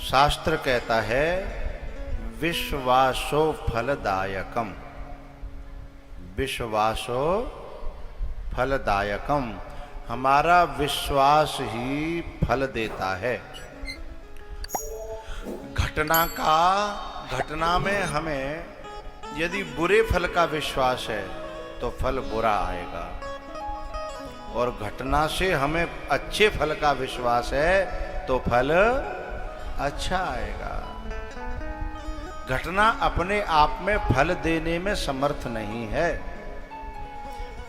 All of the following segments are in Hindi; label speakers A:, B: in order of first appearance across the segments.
A: शास्त्र कहता है विश्वासो फलदायकम, विश्वासो फलदायकम, हमारा विश्वास ही फल देता है। घटना में हमें यदि बुरे फल का विश्वास है तो फल बुरा आएगा, और घटना से हमें अच्छे फल का विश्वास है तो फल अच्छा आएगा। घटना अपने आप में फल देने में समर्थ नहीं है,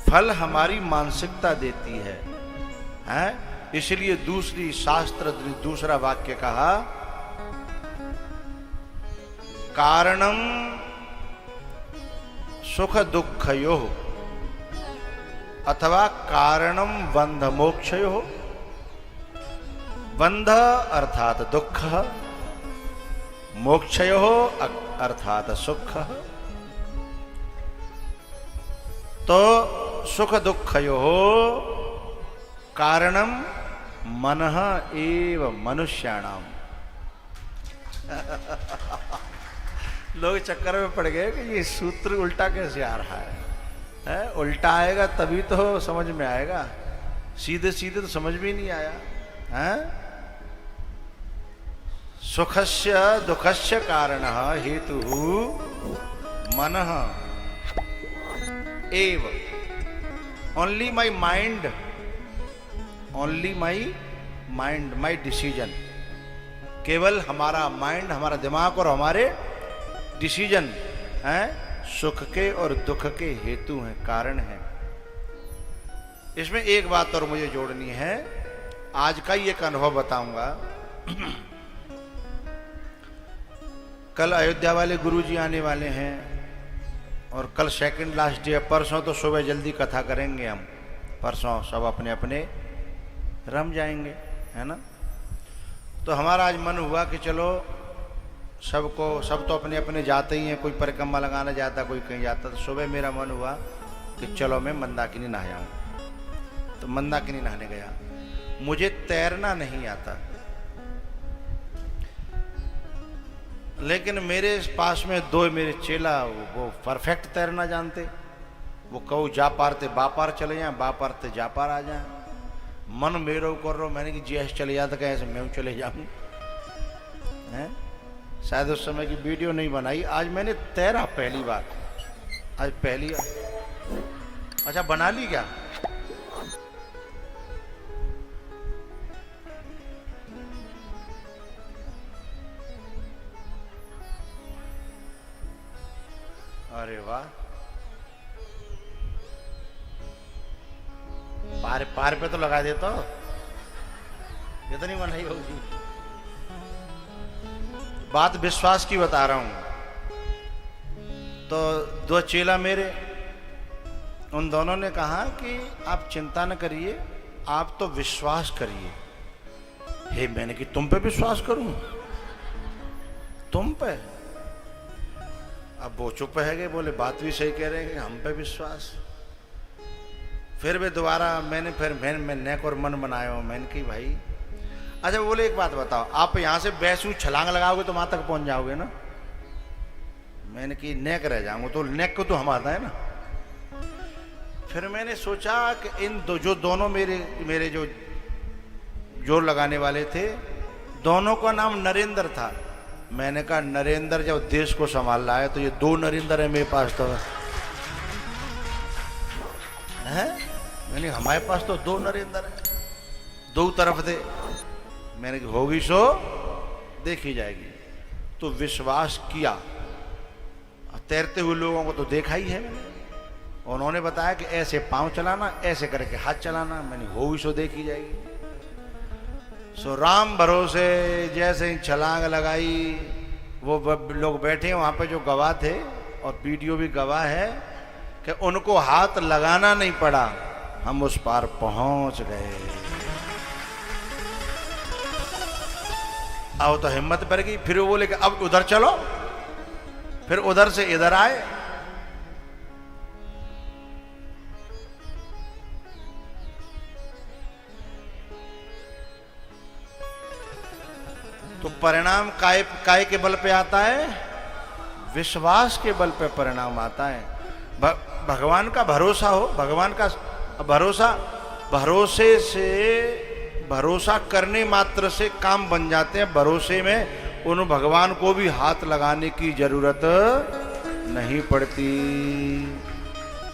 A: फल हमारी मानसिकता देती है, हैं? इसलिए दूसरा वाक्य कहा, कारणम सुख दुःखयोः अथवा कारणम बंध मोक्षयोः। बंध अर्थात दुख, मोक्षयोः अर्थात सुख। तो सुख दुःखयोः कारणम मनः एव मनुष्याणाम। लोग चक्कर में पड़ गए कि ये सूत्र उल्टा कैसे आ रहा है? उल्टा आएगा तभी तो समझ में आएगा, सीधे सीधे तो समझ भी नहीं आया है? सुखस्य दुखस्य कारणः हेतुः मनः एव। Only my mind, only my mind, my decision. केवल हमारा माइंड, हमारा दिमाग और हमारे डिसीजन हैं सुख के और दुख के हेतु हैं, कारण हैं। इसमें एक बात और मुझे जोड़नी है, आज का ही एक अनुभव बताऊंगा। कल अयोध्या वाले गुरुजी आने वाले हैं और कल सेकंड लास्ट डे। परसों तो सुबह जल्दी कथा करेंगे हम, परसों सब अपने अपने रम जाएंगे, है ना। तो हमारा आज मन हुआ कि चलो सब तो अपने अपने जाते ही हैं, कोई परिक्रमा लगाना जाता, कोई कहीं जाता। तो सुबह मेरा मन हुआ कि चलो मैं मंदाकिनी नहा आऊं। तो मंदाकिनी नहाने गया। मुझे तैरना नहीं आता, लेकिन मेरे पास में दो मेरे चेला वो परफेक्ट तैरना जानते। वो कहूँ जा पार ते बा पार चले जाए, बा पार ते जा पार आ जाए। मन मेरो कर रहा, मैंने कि जी ऐसे चले जाता, कैसे मैं चले जाऊँ। शायद उस समय की वीडियो नहीं बनाई। आज मैंने तैरा पहली बार, आज पहली। अच्छा बना ली क्या? अरे वाह, पार पे तो लगा देता, इतनी बनाई होगी। बात विश्वास की बता रहा हूं। तो दो चेला मेरे, उन दोनों ने कहा कि आप चिंता न करिए, आप तो विश्वास करिए। हे, मैंने कि तुम पे विश्वास करूं? तुम पे? अब वो चुप है गए, बोले बात भी सही कह रहे हैं, हम पे विश्वास। फिर वे दोबारा मैं नेक और मन बनाया हूं। मैंने कि भाई अच्छा, बोले एक बात बताओ, आप यहां से बैसू छलांग लगाओगे तो वहां तक पहुंच जाओगे ना? मैंने कि नेक रह जाऊंगा, तो नेक को तो हम आता है ना। फिर मैंने सोचा कि इन दोनों मेरे जो जोर लगाने वाले थे, दोनों का नाम नरेंद्र था। मैंने कहा नरेंद्र जब देश को संभाल रहा है तो ये दो नरेंद्र है मेरे पास। तो है, मैंने हमारे पास तो दो नरेंद्र है, दो तरफ थे। मैंने कहा होगी सो देखी जाएगी। तो विश्वास किया। तैरते हुए लोगों को तो देखा ही है मैंने, उन्होंने बताया कि ऐसे पांव चलाना, ऐसे करके हाथ चलाना। मैंने होगी सो देखी जाएगी। सो राम भरोसे जैसे ही छलांग लगाई, वो लोग बैठे वहां पे जो गवाह थे, और वीडियो भी गवाह है कि उनको हाथ लगाना नहीं पड़ा, हम उस पार पहुंच गए। अब तो हिम्मत बढ़ गई। फिर वो बोले कि अब उधर चलो, फिर उधर से इधर आए। तो परिणाम काय के बल पे आता है? विश्वास के बल पे परिणाम आता है। भगवान का भरोसा हो, भगवान का भरोसा करने मात्र से काम बन जाते हैं। भरोसे में उन भगवान को भी हाथ लगाने की जरूरत नहीं पड़ती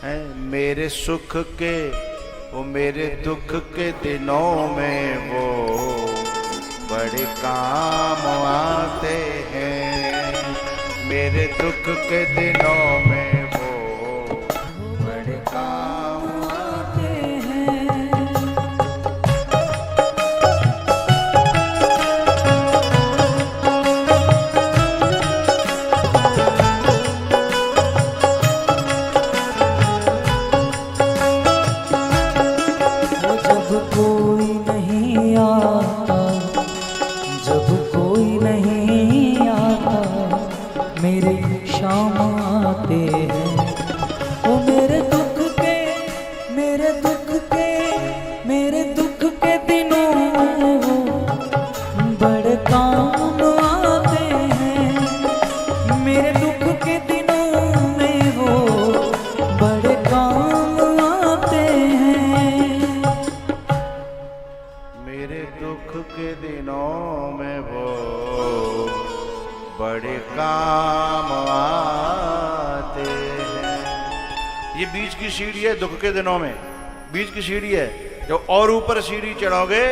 A: है। मेरे सुख के वो मेरे दुख के दिनों में वो बड़े काम आते हैं। मेरे दुख के दिनों में वो बड़े काम आते हैं।
B: जब कोई नहीं आता, जब कोई नहीं आता, मेरे शाम आते हैं। वो मेरे दुख के मेरे दुख के मेरे दुख के दिनों वो बड़े काम आते हैं। मेरे दुख के दिनों में वो बड़े काम आते हैं।
A: मेरे दुख के दिनों में वो बड़े काम आते हैं। ये बीच की सीढ़ी है दुख के दिनों में, बीच की सीढ़ी है। जब और ऊपर सीढ़ी चढ़ोगे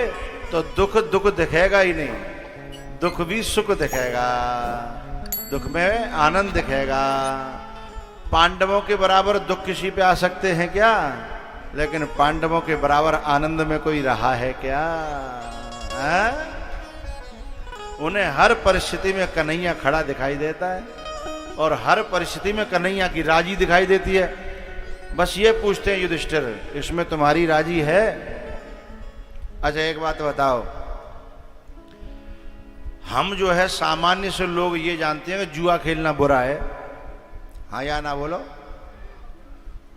A: तो दुख दुख दिखेगा ही नहीं, दुख भी सुख दिखेगा, दुख में आनंद दिखेगा। पांडवों के बराबर दुख किसी पे आ सकते हैं क्या? लेकिन पांडवों के बराबर आनंद में कोई रहा है क्या? है? उन्हें हर परिस्थिति में कन्हैया खड़ा दिखाई देता है और हर परिस्थिति में कन्हैया की राजी दिखाई देती है। बस ये पूछते हैं युधिष्ठिर, इसमें तुम्हारी राजी है? अच्छा एक बात बताओ, हम जो है सामान्य से लोग ये जानते हैं कि जुआ खेलना बुरा है, हाँ या ना बोलो?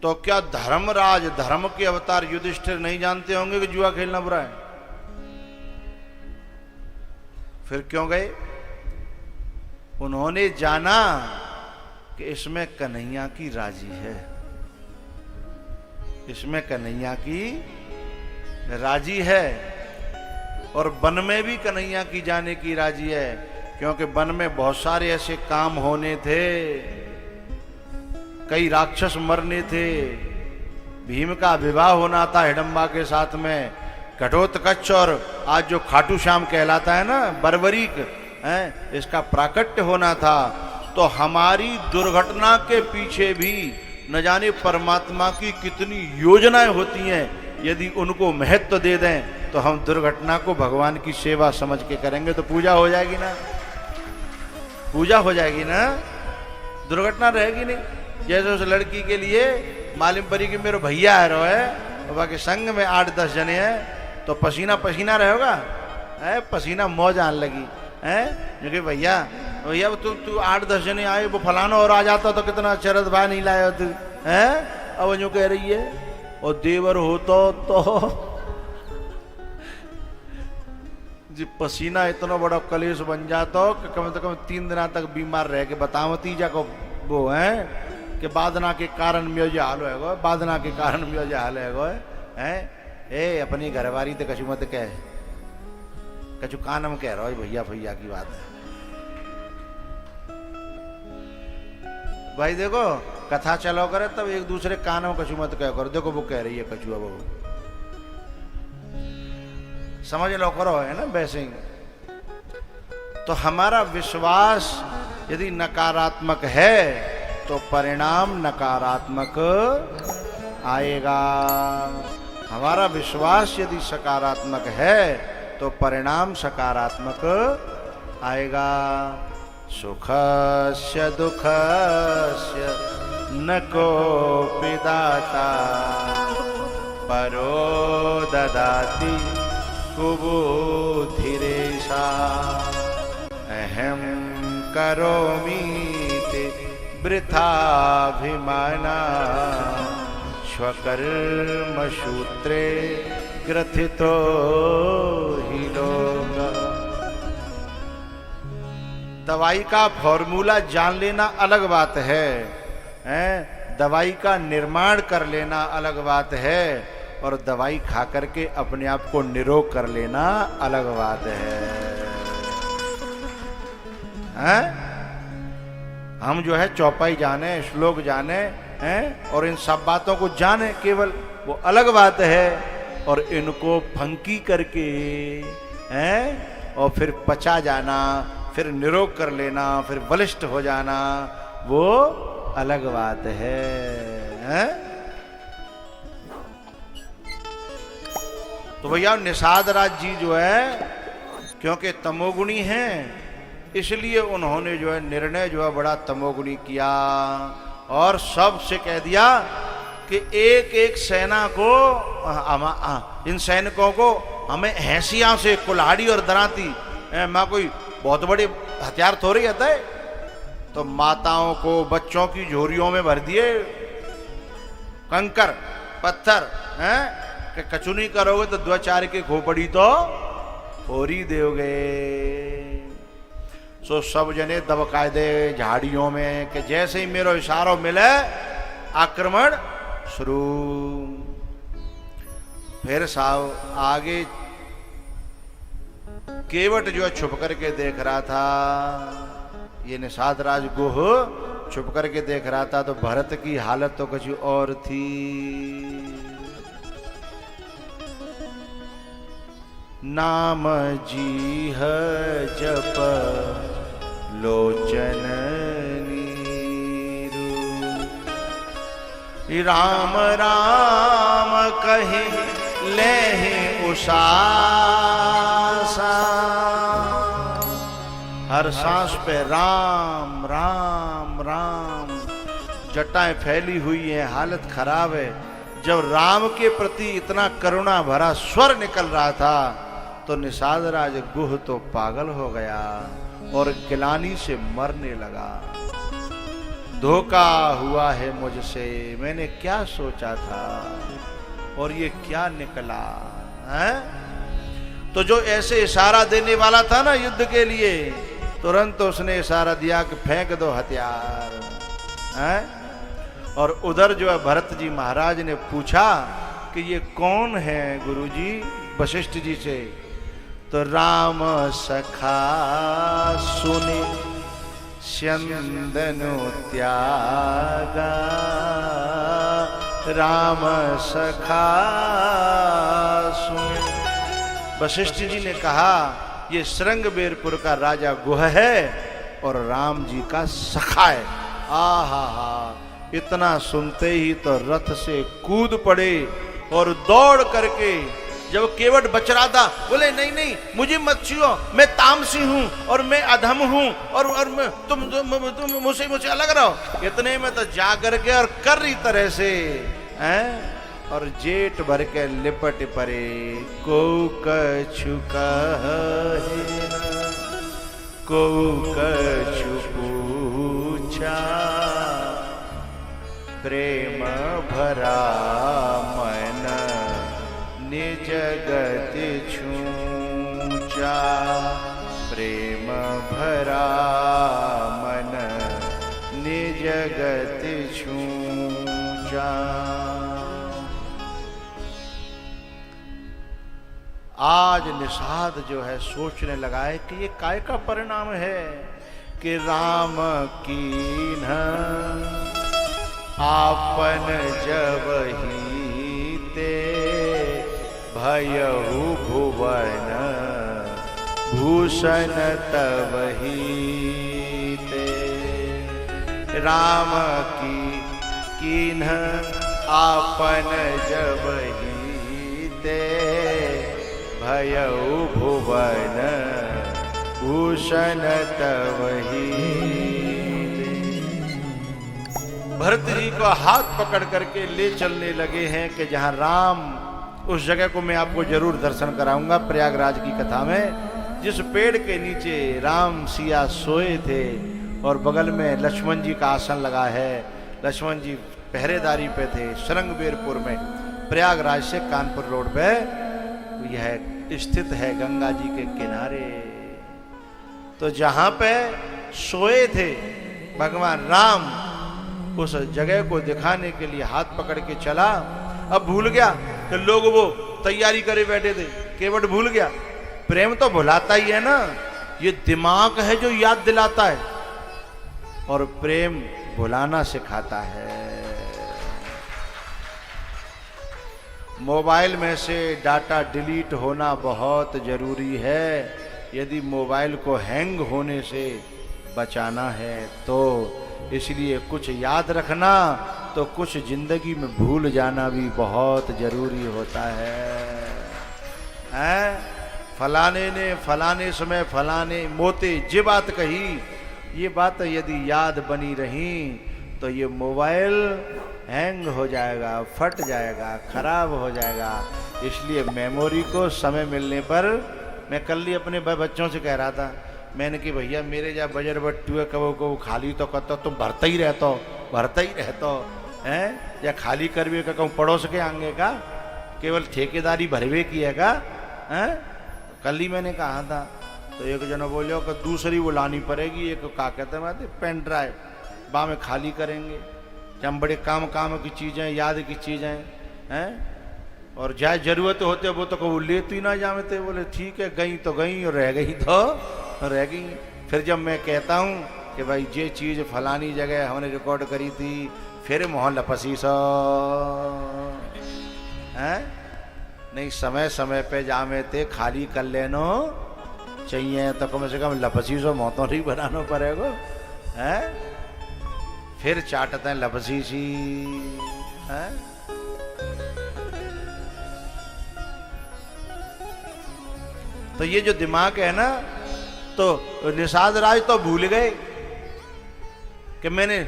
A: तो क्या धर्मराज, धर्म के अवतार युधिष्ठिर नहीं जानते होंगे कि जुआ खेलना बुरा है? फिर क्यों गए? उन्होंने जाना कि इसमें कन्हैया की राजी है, इसमें कन्हैया की राजी है। और वन में भी कन्हैया की जाने की राजी है, क्योंकि वन में बहुत सारे ऐसे काम होने थे, कई राक्षस मरने थे, भीम का विवाह होना था हिडंबा के साथ में, घटोत्कच और आज जो खाटू श्याम कहलाता है ना बर्बरीक है, इसका प्राकट्य होना था। तो हमारी दुर्घटना के पीछे भी न जाने परमात्मा की कितनी योजनाएं होती हैं। यदि उनको महत्व दे दें तो हम दुर्घटना को भगवान की सेवा समझ के करेंगे तो पूजा हो जाएगी ना, पूजा हो जाएगी ना, दुर्घटना रहेगी नहीं। जैसे उस लड़की के लिए मालूम पड़ी कि मेरे भैया है रो है, और बाकी संग में 8-10 जने हैं, तो पसीना पसीना रहेगा, पसीना मौज आने लगी है, क्योंकि भैया भैया तू 8-10 जने आए, वो फलाना और आ जाता तो कितना चरद भाई नहीं लाया तू है। अब जो कह रही है और देवर हो तो जी पसीना इतना बड़ा कलेश बन जाता कि कम से कम 3 दिन तक बीमार रह के बताओ तीजा को वो है कि बादना के कारण म्योजे हाल होएगो, बादना के कारण म्योजे हाल होएगो है। ए अपनी घरवारी तो कछु मत कह, कछु कानम कह रहा है भैया भैया की बात है भाई। देखो कथा चलो करे तब एक दूसरे कान में कछु मत कह करो। देखो वो कह रही है कछु, अब वो समझ लो करो, है ना वैसे ही। तो हमारा विश्वास यदि नकारात्मक है तो परिणाम नकारात्मक आएगा। हमारा विश्वास यदि सकारात्मक है तो परिणाम सकारात्मक आएगा। सुखस्य दुःखस्य न कोऽपि दाता परो ददाति कुबुद्धिरेषा। अहं करोमीति वृथाभिमाना स्वकर्मसूत्रे ग्रथितो हि लोकः। दवाई का फॉर्मूला जान लेना अलग बात है, हैं? दवाई का निर्माण कर लेना अलग बात है, और दवाई खा करके अपने आप को निरोग कर लेना अलग बात है, हैं? हम जो है चौपाई जाने, श्लोक जाने, हैं? और इन सब बातों को जाने केवल, वो अलग बात है। और इनको फंकी करके, हैं? और फिर पचा जाना, फिर निरोग कर लेना, फिर बलिष्ठ हो जाना, वो अलग बात है, हैं? तो भैया निषाद राज जी जो है, क्योंकि तमोगुणी हैं, इसलिए उन्होंने जो है निर्णय जो है बड़ा तमोगुणी किया, और सबसे कह दिया कि एक एक सेना को, इन सैनिकों को हमें हैसियां से कुल्हाड़ी और दराती, माँ कोई बहुत बड़े हथियार थोड़ी आता है, तो माताओं को बच्चों की झोरियों में भर दिए कंकर पत्थर, हैं? कि कछु नहीं करोगे तो 2-4 की खोपड़ी तो होरी दोगे। सो सब जने दबकाए दे झाड़ियों में कि जैसे ही मेरा इशारा मिले आक्रमण शुरू। फिर साहब आगे केवट जो है छुप करके देख रहा था, ये निषाद राज गुह छुप करके देख रहा था, तो भरत की हालत तो कुछ और थी। नाम जी है जप लोचन नीरू, राम राम कहे ले उषासा। हर सांस पे राम राम राम, जटाएं फैली हुई है, हालत खराब है। जब राम के प्रति इतना करुणा भरा स्वर निकल रहा था, तो निषाद राज गुह तो पागल हो गया और गिलानी से मरने लगा। धोखा हुआ है मुझसे, मैंने क्या सोचा था और ये क्या निकला है। तो जो ऐसे इशारा देने वाला था ना युद्ध के लिए, तुरंत उसने इशारा दिया कि फेंक दो हथियार, हैं? और उधर जो है भरत जी महाराज ने पूछा कि ये कौन है गुरुजी, वशिष्ठ जी से। तो राम सखा सुने स्यंदनु त्यागा, राम सखा सुने। वशिष्ठ जी ने कहा ये श्रृंगबेरपुर का राजा गुह है और राम जी का सखा है। आहा हा, इतना सुनते ही तो रथ से कूद पड़े और दौड़ करके, जब केवट बच रहा था, बोले नहीं नहीं मुझे मत छुओ, मैं तामसी हूं और मैं अधम हूं, और मैं, तुम मुझसे अलग रहो। इतने में तो जा करके और कर्री तरह से, हैं? और जेठ भर के लिपट परे, को कछु कहे को कछु पूछा, प्रेम भरा मन निज गति छूचा, प्रेम भरा मन निज गति छूचा। आज निषाद जो है सोचने लगा है कि ये काय का परिणाम है कि राम कीन्ह आपन जब ही ते, भयहु भुवन भूषण तब ही ते। राम की कीन्ह आपन जब ही ते, भयहु भुवन भूषण तब ही। भरत जी को हाथ पकड़ करके ले चलने लगे हैं कि जहां राम, उस जगह को मैं आपको जरूर दर्शन कराऊंगा प्रयागराज की कथा में, जिस पेड़ के नीचे राम सिया सोए थे और बगल में लक्ष्मण जी का आसन लगा है। लक्ष्मण जी पहरेदारी पे थे श्रृंगबेरपुर में, प्रयागराज से कानपुर रोड पे यह स्थित है, गंगा जी के किनारे। तो जहां पे सोए थे, भगवान राम उस जगह को दिखाने के लिए हाथ पकड़ के चला। अब भूल गया कि लोग वो तैयारी करे बैठे थे, केवट भूल गया। प्रेम तो भुलाता ही है ना, ये दिमाग है जो याद दिलाता है, और प्रेम भुलाना सिखाता है। मोबाइल में से डाटा डिलीट होना बहुत जरूरी है। यदि मोबाइल को हैंग होने से बचाना है तो इसलिए कुछ याद रखना तो कुछ जिंदगी में भूल जाना भी बहुत जरूरी होता है? फलाने ने फलाने समय फलाने मोते जे बात कही, ये बात यदि याद बनी रही तो ये मोबाइल हैंग हो जाएगा, फट जाएगा, खराब हो जाएगा। इसलिए मेमोरी को समय मिलने पर, मैं कल ही अपने बच्चों से कह रहा था, मैंने कि भैया मेरे जा बजर बट्टू है, कबो को खाली तो करता, तुम भरता ही रहता हैं, या खाली कर भी कहूँ पड़ोस के आंगे का केवल ठेकेदारी भरवे की है का हैं? कल ही मैंने कहा था, तो एक जना बोलो कि दूसरी वो लानी पड़ेगी, एक का कहते हैं पेन ड्राइव बा में खाली करेंगे, जब बड़े काम की चीज़ें, याद की चीज़ें हैं, और जाए जरूरत होते वो तो वो लेती ना जाते, बोले ठीक है, गई तो गई और रह गई तो रह गई। फिर जब मैं कहता हूँ कि भाई ये चीज़ फलानी जगह हमने रिकॉर्ड करी थी, फिर मोहन लपसी सो हैं, नहीं समय समय पे जामे ते खाली कर लेनो चाहिए, तो कम से कम लपसी सो मोहतों नहीं बनाना पड़ेगा हैं। फिर चाटते हैं लपसी सी हैं। तो ये जो दिमाग है ना, तो निषाद राज तो भूल गए कि मैंने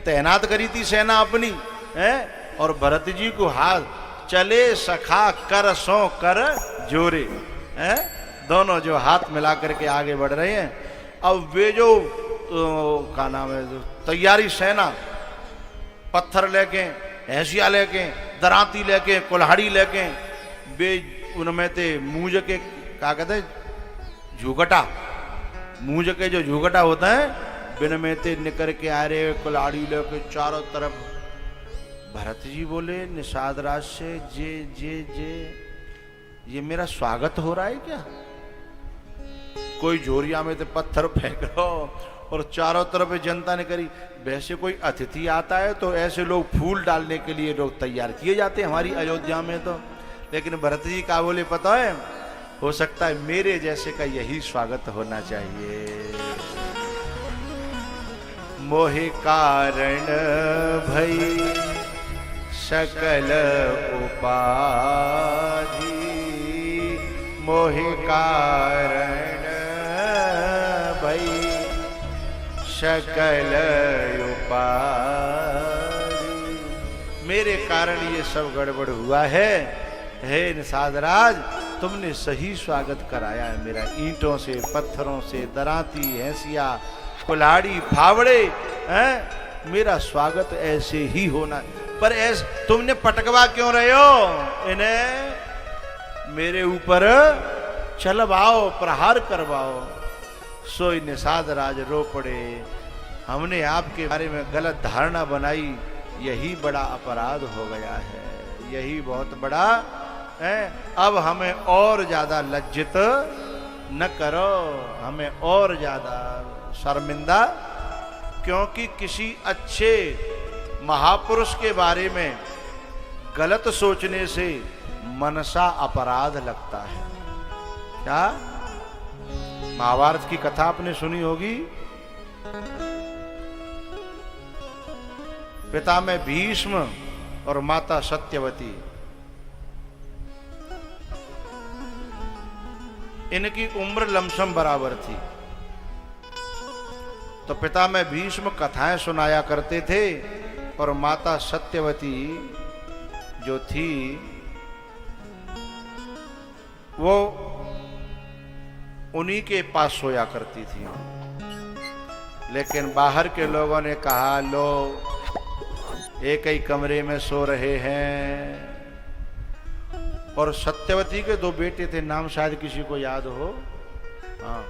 A: तैनात करी थी सेना अपनी है, और भरत जी को हाथ चले सखा कर सो कर जोरे है, दोनों जो हाथ मिला करके आगे बढ़ रहे हैं। अब वे जो का नाम है, तैयारी सेना, पत्थर लेके, हैसिया लेके, दराती लेके, कुल्हाड़ी लेके, वे उनमें थे मूंज के क्या कहते हैं, झुगटा, मूंज के जो झुगटा होता है, बिन में ते निकर के आ रहे, कुल्हाड़ी लेके चारों तरफ। भरत जी बोले निषाद राज से, जे ये मेरा स्वागत हो रहा है क्या? कोई झोरिया में तो पत्थर फेंक रहा और चारों तरफ जनता ने करी। वैसे कोई अतिथि आता है तो ऐसे लोग फूल डालने के लिए लोग तैयार किए जाते हैं हमारी अयोध्या में तो, लेकिन भरत जी का बोले पता है, हो सकता है मेरे जैसे का यही स्वागत होना चाहिए। मोहे कारण भई सकल उपाधि, मोहे कारण भई सकल उपाधि, मेरे कारण ये सब गड़बड़ हुआ है। हे निषाद राज, तुमने सही स्वागत कराया है मेरा, ईंटों से, पत्थरों से, दराती, हैसिया, कुल्हाड़ी, फावड़े हैं, मेरा स्वागत ऐसे ही होना। पर ऐसे तुमने पटकवा क्यों रहे हो इन्हें? मेरे ऊपर चलवाओ, प्रहार करवाओ। सोई निषाद राज रो पड़े, हमने आपके बारे में गलत धारणा बनाई, यही बड़ा अपराध हो गया है, यही बहुत बड़ा है। अब हमें और ज्यादा लज्जित न करो, हमें और ज्यादा शर्मिंदा, क्योंकि किसी अच्छे महापुरुष के बारे में गलत सोचने से मनसा अपराध लगता है। क्या महाभारत की कथा आपने सुनी होगी, पिता में भीष्म और माता सत्यवती, इनकी उम्र लमसम बराबर थी। तो पिता में भीष्म कथाएं सुनाया करते थे और माता सत्यवती जो थी वो उन्हीं के पास सोया करती थी। लेकिन बाहर के लोगों ने कहा, लो एक ही कमरे में सो रहे हैं। और सत्यवती के दो बेटे थे, नाम शायद किसी को याद हो, हाँ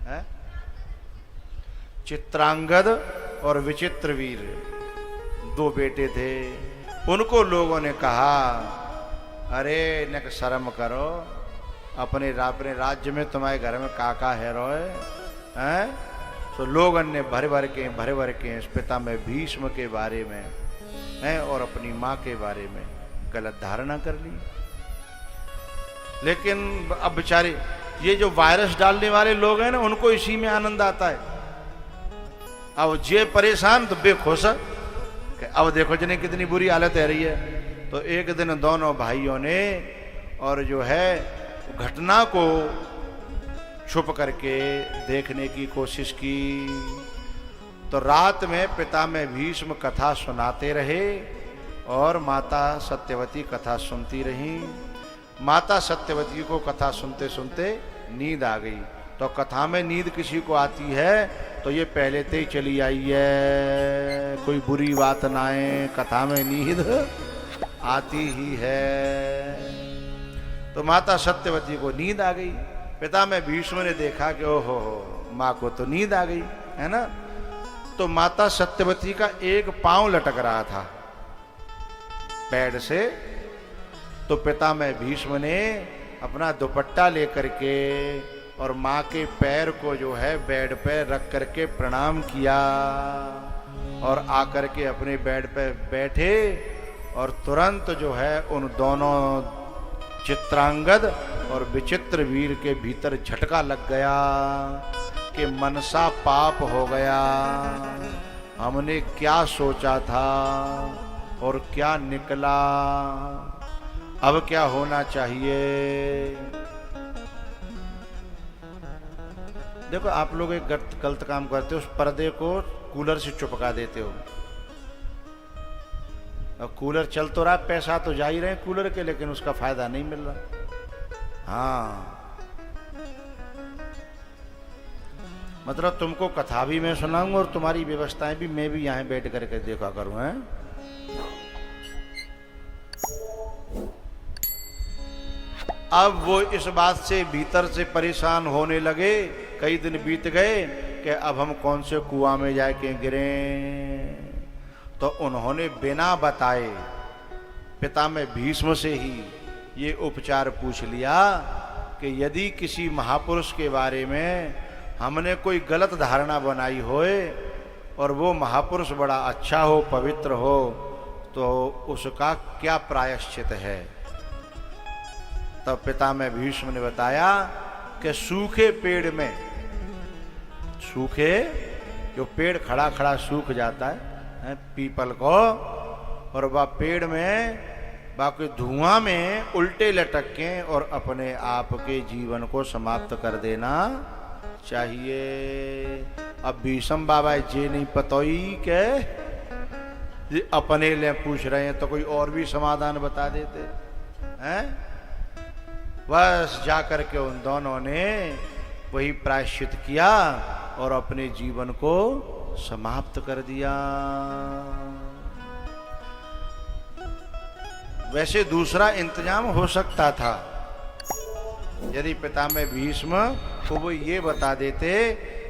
A: है चित्रांगद और विचित्रवीर, दो बेटे थे। उनको लोगों ने कहा, अरे नक शर्म करो, अपने राज्य में तुम्हारे घर में काका है रोए हैं। तो लोगों ने भर भर के इस पितामह भीष्म के बारे में हैं और अपनी माँ के बारे में गलत धारणा कर ली। लेकिन अब बेचारे ये जो वायरस डालने वाले लोग हैं ना, उनको इसी में आनंद आता है। अब जे परेशान तो बेखुश। अब देखो जने कितनी बुरी हालत है रही है। तो एक दिन दोनों भाइयों ने और जो है घटना को छुप करके देखने की कोशिश की। तो रात में पितामह भीष्म कथा सुनाते रहे और माता सत्यवती कथा सुनती रही। माता सत्यवती को कथा सुनते सुनते नींद आ गई। तो कथा में नींद किसी को आती है तो ये पहले से ही चली आई है, कोई बुरी बात ना है, कथा में नींद आती ही है। तो माता सत्यवती को नींद आ गई। पितामह भीष्म ने देखा कि ओहो माँ को तो नींद आ गई है ना। तो माता सत्यवती का एक पांव लटक रहा था बेड से। तो पितामह भीष्म ने अपना दुपट्टा लेकर के और माँ के पैर को जो है बेड पे रख करके प्रणाम किया और आकर के अपने बेड पे बैठे। और तुरंत जो है उन दोनों चित्रांगद और विचित्र वीर के भीतर झटका लग गया कि मनसा पाप हो गया। हमने क्या सोचा था और क्या निकला, अब क्या होना चाहिए। देखो आप लोग एक गलत काम करते हो, उस पर्दे को कूलर से चिपका देते हो। और कूलर चल तो रहा, पैसा तो जा ही रहे कूलर के, लेकिन उसका फायदा नहीं मिल रहा। हाँ मतलब तुमको कथा भी मैं सुनाऊंगा और तुम्हारी व्यवस्थाएं भी मैं भी यहां बैठ करके देखा करूं। हैं अब वो इस बात से भीतर से परेशान होने लगे। कई दिन बीत गए कि अब हम कौन से कुआं में जाके गिरे। तो उन्होंने बिना बताए पितामह भीष्म से ही ये उपचार पूछ लिया कि यदि किसी महापुरुष के बारे में हमने कोई गलत धारणा बनाई होए और वो महापुरुष बड़ा अच्छा हो, पवित्र हो, तो उसका क्या प्रायश्चित है। तब पितामह भीष्म ने बताया कि सूखे पेड़ में, सूखे जो पेड़ खड़ा खड़ा सूख जाता है पीपल को, और वह पेड़ में बाकी धुआं में उल्टे लटक के और अपने आप के जीवन को समाप्त कर देना चाहिए। अब भीष्म बाबा जे नहीं पतोई के अपने लिए पूछ रहे हैं तो कोई और भी समाधान बता देते हैं। बस जाकर के उन दोनों ने वही प्रायश्चित किया और अपने जीवन को समाप्त कर दिया। वैसे दूसरा इंतजाम हो सकता था, यदि पितामह भीष्म को वो ये बता देते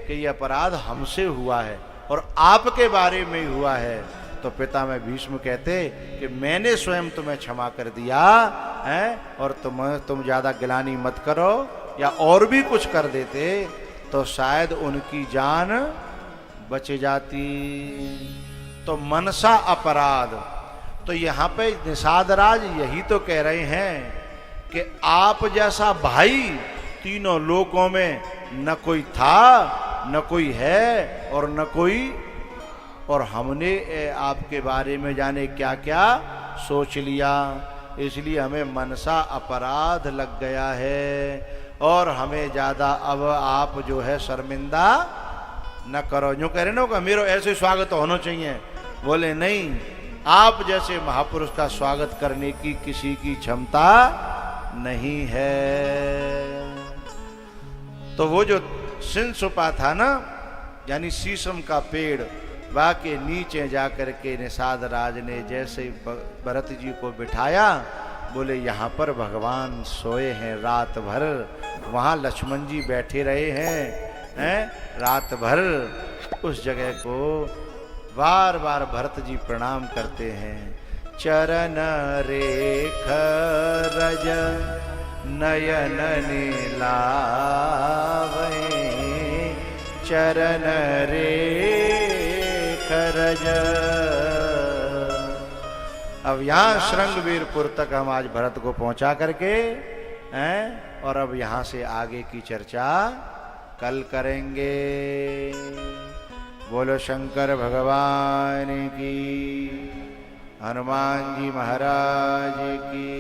A: कि ये अपराध हमसे हुआ है और आपके बारे में हुआ है, तो पितामह भीष्म कहते कि मैंने स्वयं तुम्हें क्षमा कर दिया है और तुम ज्यादा गिलानी मत करो, या और भी कुछ कर देते तो शायद उनकी जान बच जाती। तो मनसा अपराध। तो यहाँ पे निषाद राज यही तो कह रहे हैं कि आप जैसा भाई तीनों लोकों में न कोई था, न कोई है और न कोई, और हमने आपके बारे में जाने क्या क्या सोच लिया, इसलिए हमें मनसा अपराध लग गया है और हमें ज्यादा अब आप जो है शर्मिंदा न करो। जो कह रहे ना मेरा ऐसे स्वागत होना चाहिए, बोले नहीं, आप जैसे महापुरुष का स्वागत करने की किसी की क्षमता नहीं है। तो वो जो सिंसुपा था ना, यानी शीशम का पेड़, वह के नीचे जाकर के निषाद राज ने जैसे भरत जी को बिठाया, बोले यहाँ पर भगवान सोए हैं रात भर, वहाँ लक्ष्मण जी बैठे रहे हैं रात भर, उस जगह को बार बार भरत जी प्रणाम करते हैं। चरण रेख रज नयन नीलावे, चरण रेख रज। अब यहां श्रृंगवीरपुर तक हम आज भरत को पहुंचा करके हैं, और अब यहां से आगे की चर्चा कल करेंगे। बोलो शंकर भगवान की, हनुमान जी महाराज की।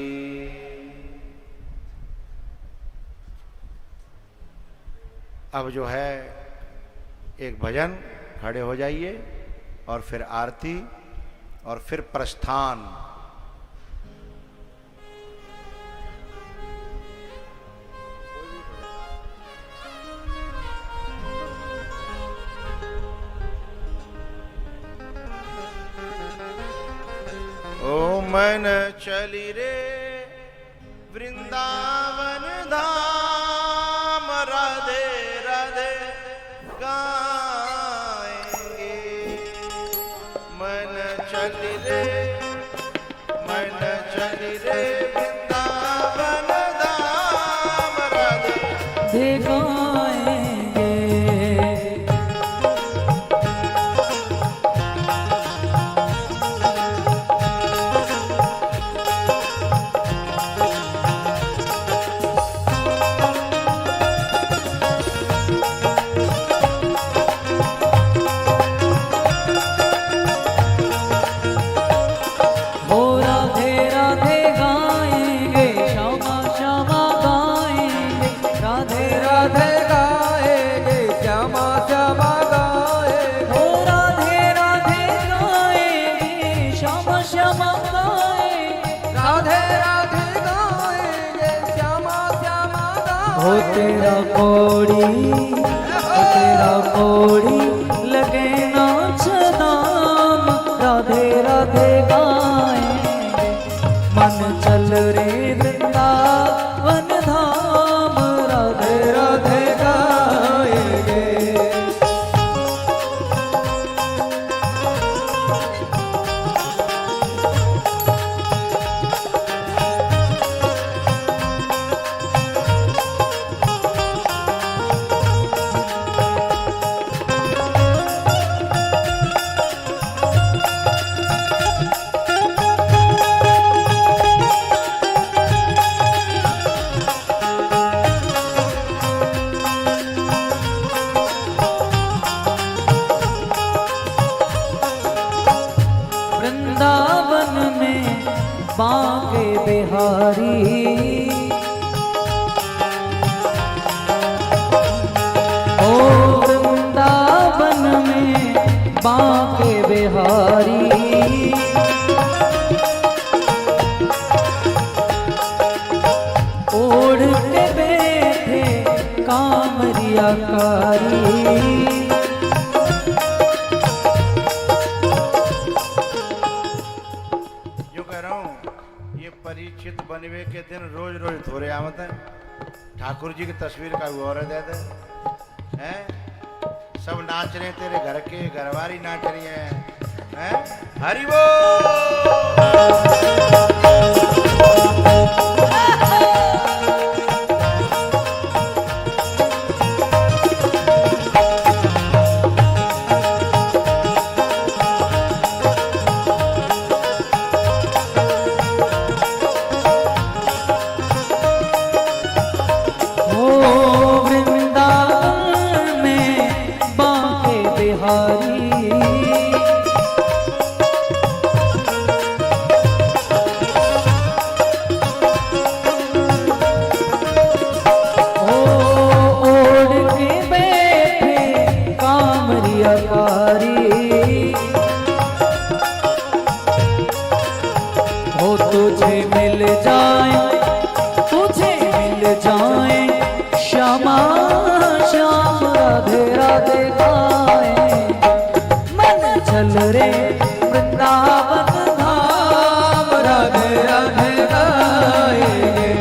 A: अब जो है एक भजन, खड़े हो जाइए, और फिर आरती, और फिर प्रस्थान। ओ मन चली रे वृंदावन धाम, राधे राधे गाएंगे। मन चली रे, मन चली रे वृंदावन धाम, राधे
B: गाएंगे। हो तेरा कोड़ी लगे नाच दाम, राधे राधे गाएंगे। मन चल रे वृंदावन धाम, राधे राधे गाएंगे। वृंदावन में बांके बिहारी, ओ वृंदावन में बांके बिहारी। ओढ़ के बैठे कामरिया कारी,
A: परीक्षित बनवे के दिन रोज रोज थोड़े आवत है। ठाकुर जी की तस्वीर का गौर दे दे हैं। सब नाच रहे, तेरे घर के घरवारी नाच रही है, हैं? हरि बोल। तुझे मिल जाए श्यामा श्याम, राधे राधे गाए। मन चल रे वृंदावन धाम, राधे राधे गाएंगे।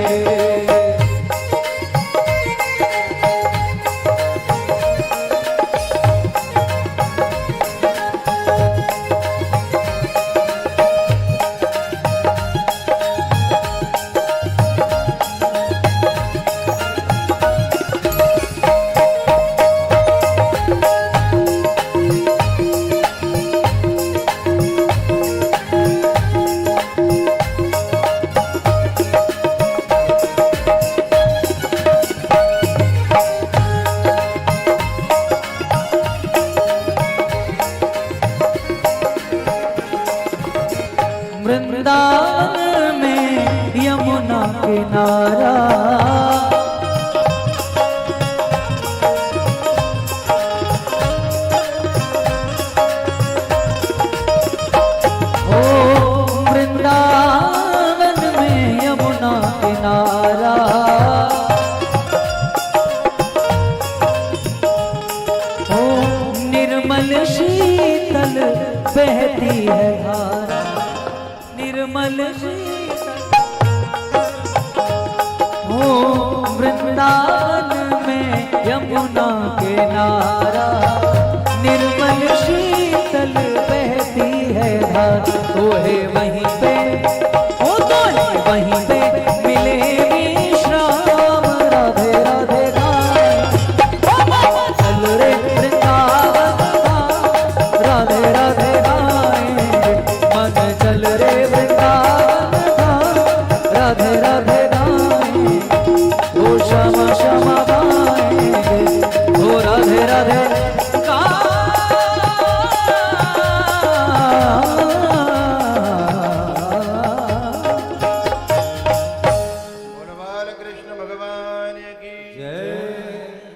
B: निर्मल शीतल बहती है धारा, निर्मल शीतल। हो वृंदावन में यमुना किनारा, निर्मल शीतल बहती है धारा, तो है वही